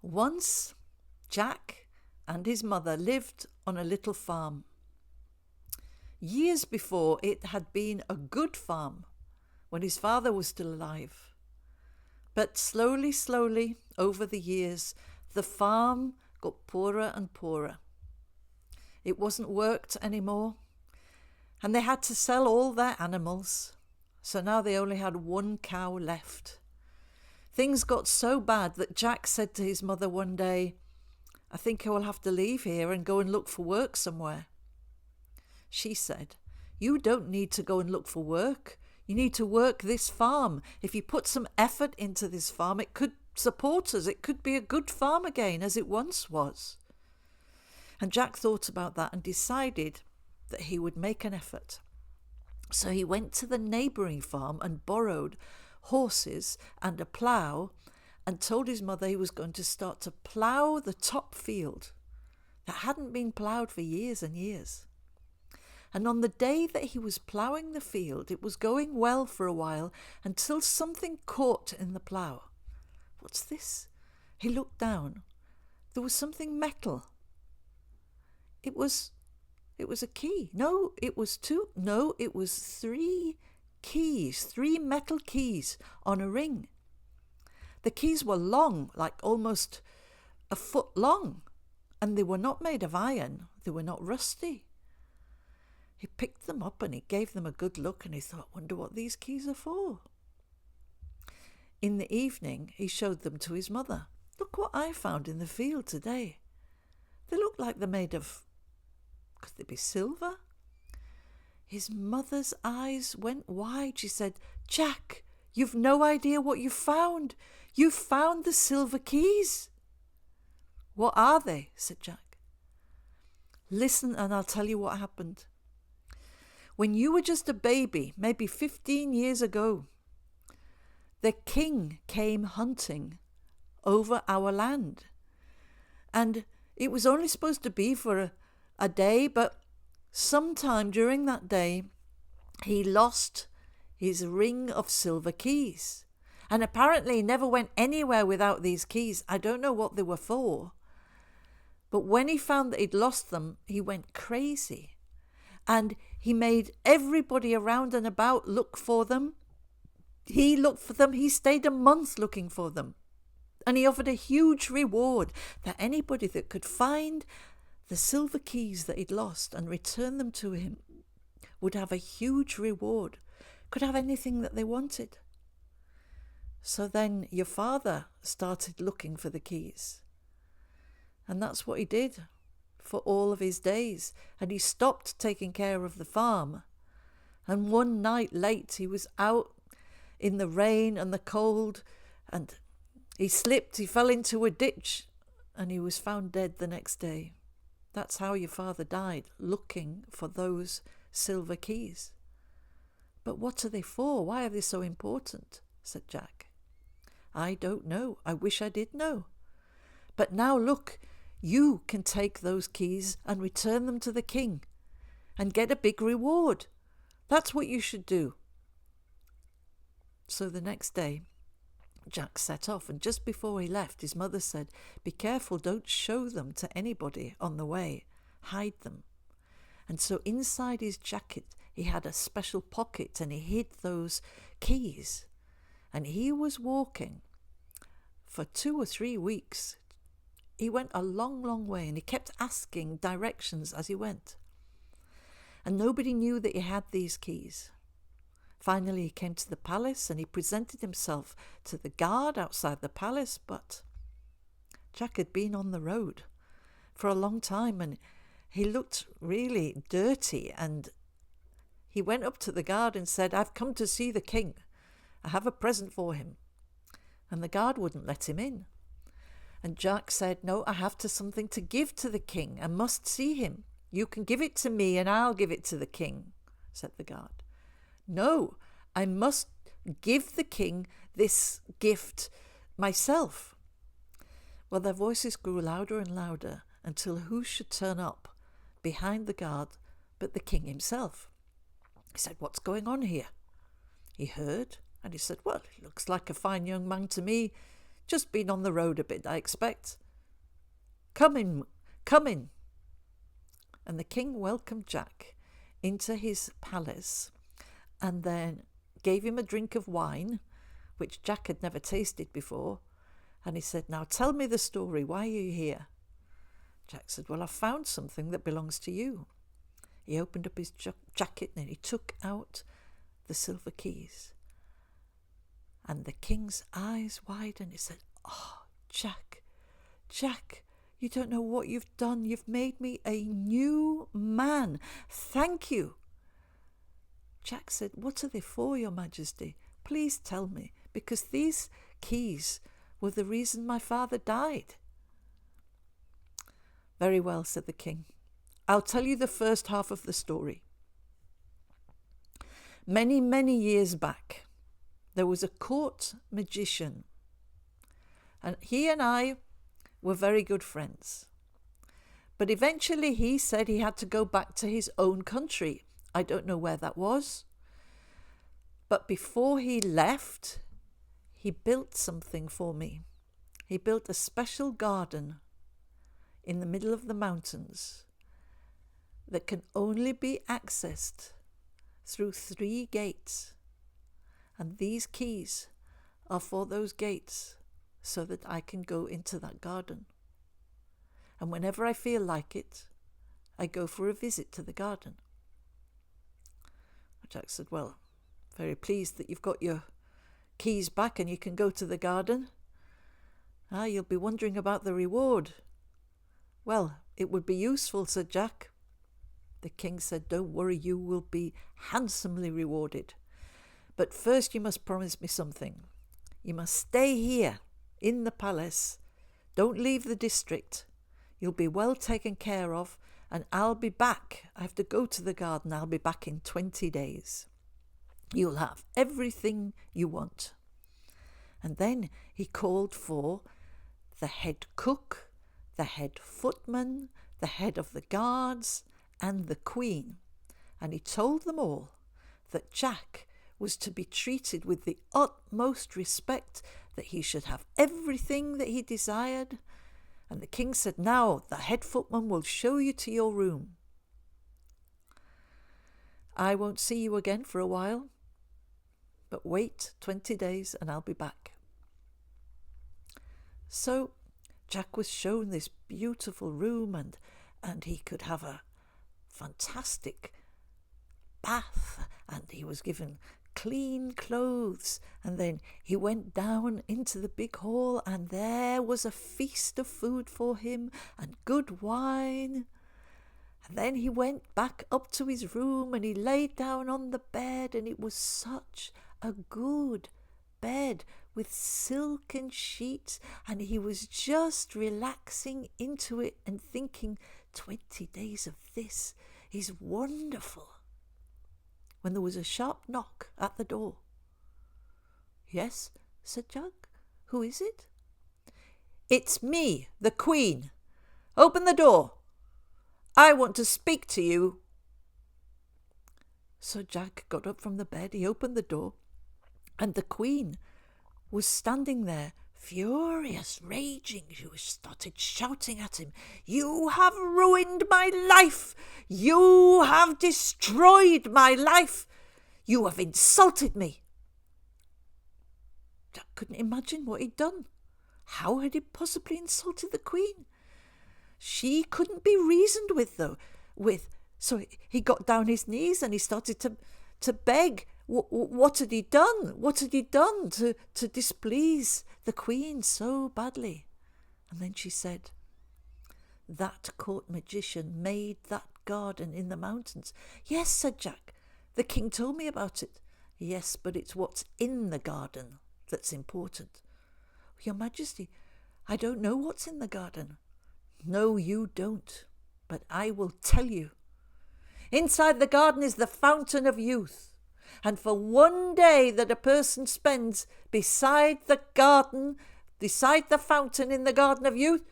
Once, Jack and his mother lived on a little farm. Years before, it had been a good farm when his father was still alive. But slowly, over the years, the farm got poorer and poorer. It wasn't worked anymore, and they had to sell all their animals. So now they only had one cow left. Things got so bad that Jack said to his mother one day, "I think I will have to leave here and go and look for work somewhere." She said, "You don't need to go and look for work. You need to work this farm. If you put some effort into this farm, it could support us. It could be a good farm again, as it once was." And Jack thought about that and decided that he would make an effort. So he went to the neighbouring farm and borrowed horses and a plough and told his mother he was going to start to plough the top field that hadn't been ploughed for years and years. And on the day that he was ploughing the field, it was going well for a while until something caught in the plough. "What's this?" He looked down. There was something metal. It was a key. No, it was two. No, it was 3 keys, 3 metal keys on a ring. The keys were long, like almost a foot long, and they were not made of iron. They were not rusty. He picked them up and he gave them a good look and he thought, "Wonder what these keys are for." In the evening, he showed them to his mother. "Look what I found in the field today. They look like they're made of, could they be silver?" His mother's eyes went wide. She said, "Jack, you've no idea what you found. You found the silver keys." "What are they?" said Jack. "Listen and I'll tell you what happened. When you were just a baby, maybe 15 years ago, the king came hunting over our land. And it was only supposed to be for a day, but sometime during that day, he lost his ring of silver keys. And apparently he never went anywhere without these keys. I don't know what they were for. But when he found that he'd lost them, he went crazy. And he made everybody around and about look for them. He looked for them. He stayed a month looking for them. And he offered a huge reward that anybody that could find the silver keys that he'd lost and return them to him would have a huge reward, could have anything that they wanted. So then your father started looking for the keys. And that's what he did for all of his days. And he stopped taking care of the farm. And one night late, he was out in the rain and the cold, and he slipped, he fell into a ditch, and he was found dead the next day. That's how your father died, looking for those silver keys. "But what are they for? Why are they so important?" said Jack. "I don't know. I wish I did know. But now look, you can take those keys and return them to the king and get a big reward. That's what you should do." So the next day, Jack set off, and just before he left, his mother said, "Be careful, don't show them to anybody on the way. Hide them." And so inside his jacket, he had a special pocket, and he hid those keys. And he was walking for 2 or 3 weeks. He went a long, long way, and he kept asking directions as he went. And nobody knew that he had these keys. Finally, he came to the palace and he presented himself to the guard outside the palace, but Jack had been on the road for a long time and he looked really dirty, and he went up to the guard and said, "I've come to see the king. I have a present for him." And the guard wouldn't let him in. And Jack said, "No, I have something to give to the king. I must see him. You can give it to me and I'll give it to the king," said the guard. "No, I must give the king this gift myself." Well, their voices grew louder and louder until who should turn up behind the guard but the king himself. He said, "What's going on here?" He heard and he said, "Well, he looks like a fine young man to me. Just been on the road a bit, I expect. Come in, come in. And the king welcomed Jack into his palace and then gave him a drink of wine, which Jack had never tasted before. And he said, now tell me the story. Why are you here? Jack said, well, I found something that belongs to you. He opened up his jacket and he took out the silver keys. And the king's eyes widened. He said, oh, Jack, you don't know what you've done. You've made me a new man. Thank you. Jack said, what are they for, Your Majesty? Please tell me, because these keys were the reason my father died. Very well, said the king. I'll tell you the first half of the story. Many, many years back, there was a court magician, and he and I were very good friends. But eventually he said he had to go back to his own country. I don't know where that was. But before he left, he built something for me. He built a special garden in the middle of the mountains that can only be accessed through 3 gates. And these keys are for those gates so that I can go into that garden. And whenever I feel like it, I go for a visit to the garden. Jack said, well, very pleased that you've got your keys back and you can go to the garden. You'll be wondering about the reward. Well, it would be useful, said Jack. The king said, don't worry, you will be handsomely rewarded. But first you must promise me something. You must stay here in the palace. Don't leave the district. You'll be well taken care of, and I'll be back. I have to go to the garden. I'll be back in 20 days. You'll have everything you want. And then he called for the head cook, the head footman, the head of the guards, and the queen. And he told them all that Jack was to be treated with the utmost respect, that he should have everything that he desired. And the king said, now the head footman will show you to your room. I won't see you again for a while, but wait 20 days and I'll be back. So Jack was shown this beautiful room and he could have a fantastic bath, and he was given clean clothes, and then he went down into the big hall and there was a feast of food for him and good wine. And then he went back up to his room and he laid down on the bed, and it was such a good bed with silken sheets, and he was just relaxing into it and thinking, 20 days of this is wonderful, when there was a sharp knock at the door. Yes, said Jack. Who is it? It's me, the Queen. Open the door. I want to speak to you. So Jack got up from the bed, he opened the door, and the Queen was standing there, furious, raging. She started shouting at him, you have ruined my life. You have destroyed my life. You have insulted me. Jack couldn't imagine what he'd done. How had he possibly insulted the Queen? She couldn't be reasoned with, though. So he got down his knees and he started to beg. What had he done? What had he done to displease the Queen so badly? And then she said, that court magician made that garden in the mountains. Yes, said Jack. The king told me about it. Yes, but it's what's in the garden that's important. Your Majesty, I don't know what's in the garden. No, you don't, but I will tell you. Inside the garden is the fountain of youth. And for one day that a person spends beside the garden, beside the fountain in the garden of youth,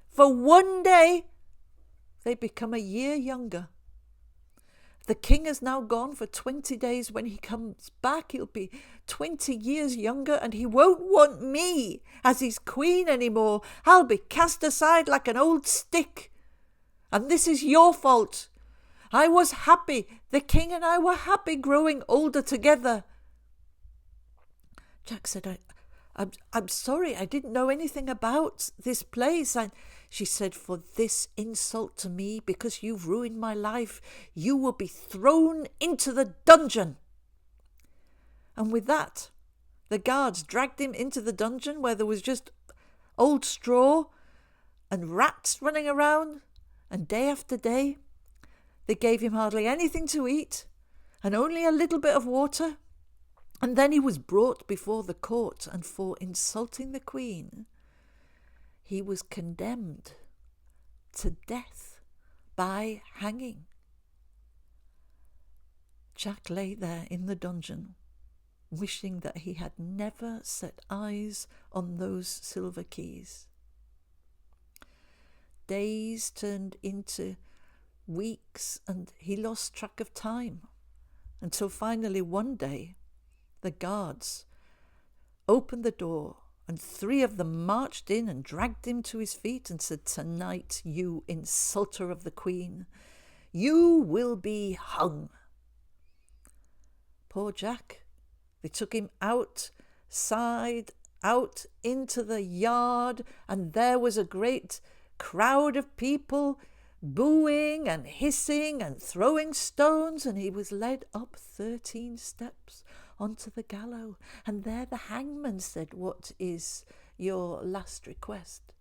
for one day, they become a year younger. The king has now gone for 20 days. When he comes back, he'll be 20 years younger, and he won't want me as his queen anymore. I'll be cast aside like an old stick. And this is your fault. I was happy. The king and I were happy growing older together. Jack said, I'm sorry, I didn't know anything about this place. And she said, for this insult to me, because you've ruined my life, you will be thrown into the dungeon. And with that, the guards dragged him into the dungeon where there was just old straw and rats running around. And day after day, they gave him hardly anything to eat and only a little bit of water. And then he was brought before the court, and for insulting the queen, he was condemned to death by hanging. Jack lay there in the dungeon, wishing that he had never set eyes on those silver keys. Days turned into weeks, and he lost track of time, until finally one day, the guards opened the door, and 3 of them marched in and dragged him to his feet and said, "Tonight, you insulter of the queen, you will be hung." Poor Jack. They took him outside, out into the yard, and there was a great crowd of people booing and hissing and throwing stones, and he was led up 13 steps onto the gallows. And there the hangman said, "What is your last request?"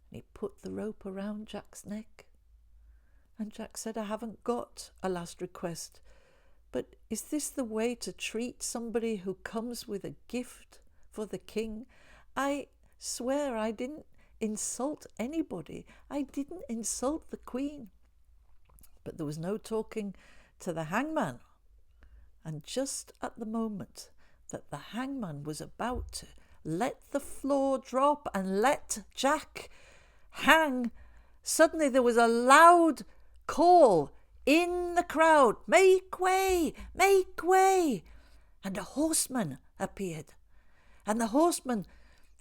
And he put the rope around Jack's neck. And Jack said, "I haven't got a last request, but is this the way to treat somebody who comes with a gift for the king? I swear I didn't insult anybody. I didn't insult the queen." But there was no talking to the hangman. And just at the moment that the hangman was about to let the floor drop and let Jack hang, suddenly there was a loud call in the crowd, "Make way! Make way!" And a horseman appeared. And the horseman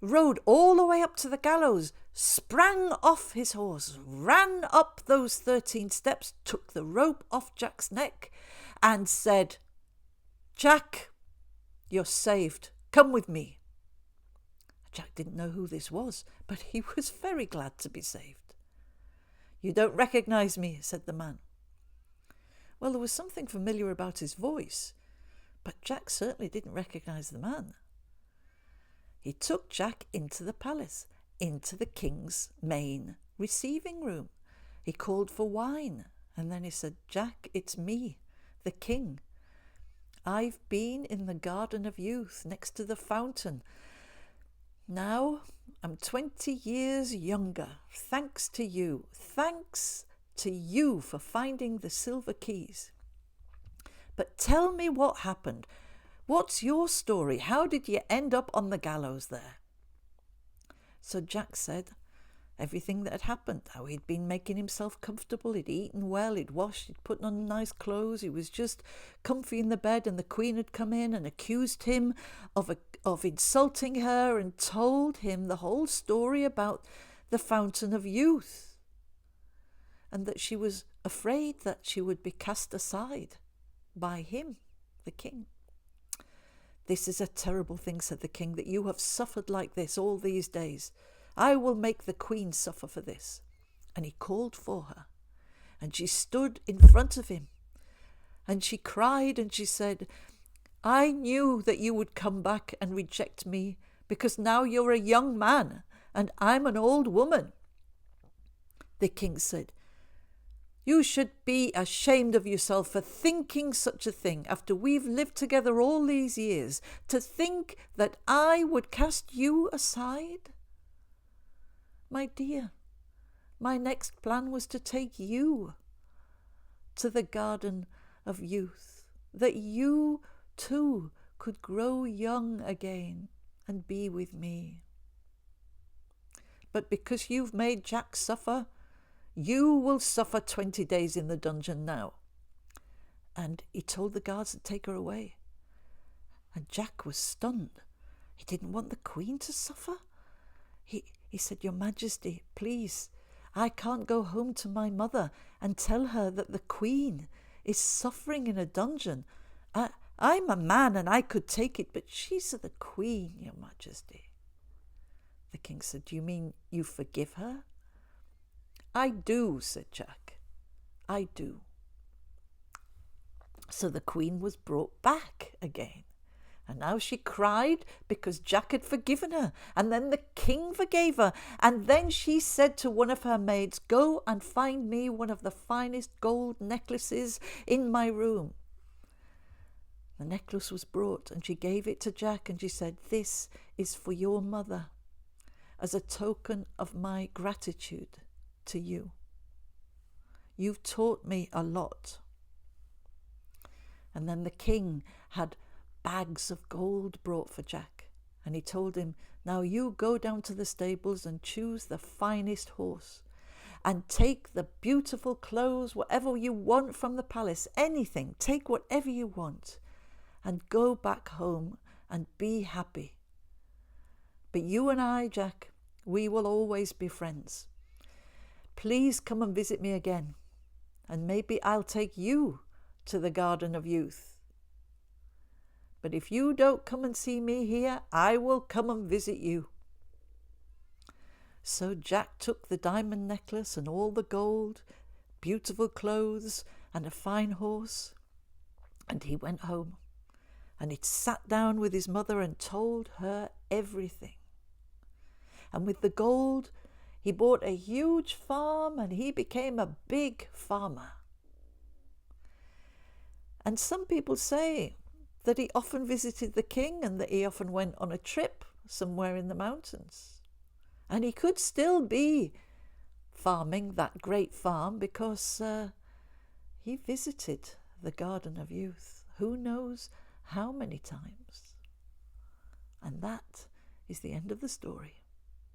rode all the way up to the gallows, sprang off his horse, ran up those 13 steps, took the rope off Jack's neck, and said, "Jack, you're saved. Come with me." Jack didn't know who this was, but he was very glad to be saved. "You don't recognize me," said the man. Well, there was something familiar about his voice, but Jack certainly didn't recognize the man. He took Jack into the palace, into the king's main receiving room. He called for wine, and then he said, "Jack, it's me, the king. I've been in the Garden of Youth next to the fountain. Now I'm 20 years younger, thanks to you. Thanks to you for finding the silver keys. But tell me what happened. What's your story? How did you end up on the gallows there?" So Jack said everything that had happened, how he'd been making himself comfortable, he'd eaten well, he'd washed, he'd put on nice clothes, he was just comfy in the bed, and the queen had come in and accused him of insulting her, and told him the whole story about the Fountain of Youth, and that she was afraid that she would be cast aside by him, the king. "This is a terrible thing," said the king, "that you have suffered like this all these days. I will make the queen suffer for this." And he called for her, and she stood in front of him, and she cried, and she said, "I knew that you would come back and reject me, because now you're a young man and I'm an old woman." The king said, "You should be ashamed of yourself for thinking such a thing after we've lived together all these years, to think that I would cast you aside. My dear, my next plan was to take you to the Garden of Youth, that you too could grow young again and be with me. But because you've made Jack suffer, you will suffer 20 days in the dungeon now. and he told the guards to take her away. And Jack was stunned. He didn't want the Queen to suffer. He said, "Your Majesty, please, I can't go home to my mother and tell her that the Queen is suffering in a dungeon. I'm a man and I could take it, but she's the Queen, Your Majesty." The king said, "Do you mean you forgive her?" "I do," said Jack. "I do." So the Queen was brought back again. And now she cried because Jack had forgiven her. And then the king forgave her. And then she said to one of her maids, "Go and find me one of the finest gold necklaces in my room." The necklace was brought, and she gave it to Jack, and she said, "This is for your mother, as a token of my gratitude to you. You've taught me a lot." And then the king had bags of gold brought for Jack, and he told him, "Now you go down to the stables and choose the finest horse, and take the beautiful clothes, whatever you want from the palace, anything, take whatever you want, and go back home and be happy. But you and I, Jack, we will always be friends. Please come and visit me again, and maybe I'll take you to the Garden of Youth. But if you don't come and see me here, I will come and visit you." So Jack took the diamond necklace and all the gold, beautiful clothes, and a fine horse, and he went home. And he sat down with his mother and told her everything. And with the gold, he bought a huge farm, and he became a big farmer. And some people say that he often visited the king and that he often went on a trip somewhere in the mountains. And he could still be farming that great farm because he visited the Garden of Youth. Who knows how many times? And that is the end of the story.